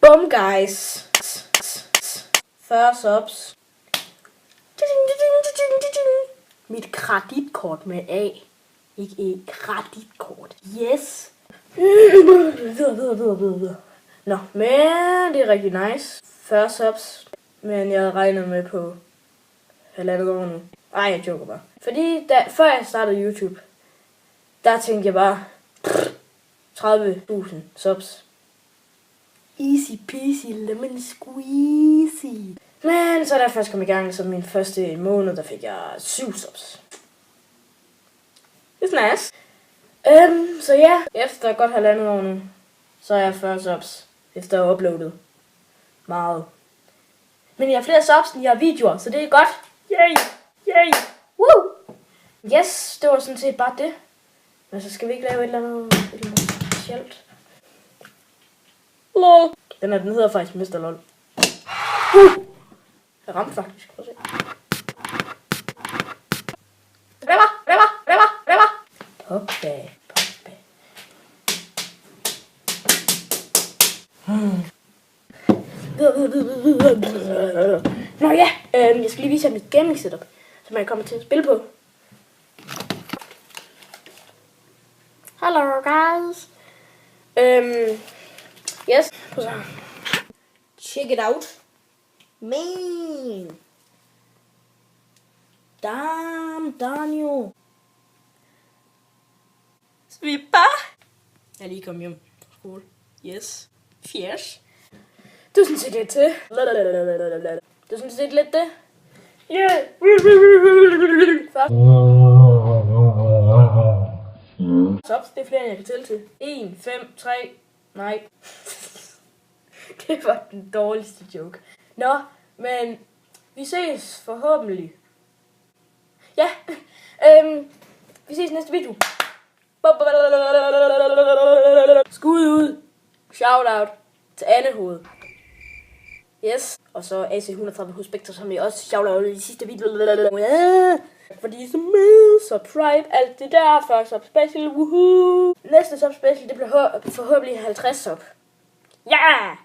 Bum guys. 40 subs. Mit kreditkort med A. Ikke et kreditkort. Yes. Nå, men det er rigtig nice. 40 subs. Men jeg havde regnet med på 1,5 år nu. Ej, jeg joker bare. Fordi før jeg startede YouTube, der tænkte jeg bare 30.000 subs. Easy peasy lemon squeezy. Men så da jeg først kom i gang, så min første måned, der fik jeg 7 subs. Det er nice. Så ja, efter godt 1,5 år nu, så er jeg 40 subs, efter at have uploadet meget. Men jeg har flere subs, end jeg har videoer, så det er godt. Yay! Yay! Woo! Yes, det var sådan set bare det. Men så skal vi ikke lave et eller andet specielt. LOL. Den hedder faktisk Mr. LOL. Jeg ramte faktisk. Prøv at se. Popbag. Nå ja, jeg skal lige vise jer mit gaming setup, som jeg kommer til at spille på. Hello guys. Yes. Check it out. Man. Damn, Daniel. Svippa. Jeg er lige kommet hjem fra skole. Yes. Fjers. Det er sådan set lidt det. Det er sådan set lidt det. Yeah. Subs, det er flere, end jeg kan tælle til. 1, 5, 3. Nej. Det var den dårligste joke. Nå, men vi ses forhåbentlig. Ja, vi ses næste video. Skud ud. Shout out til Anne Hoved. Yes. Og så AC130 hos Spectre, som jeg også shout out i de sidste video. Fordi I så med, subscribe, alt det der, før subspecial, woohoo. Næste subspecial, det bliver forhåbentlig 50 sub. Ja! Yeah!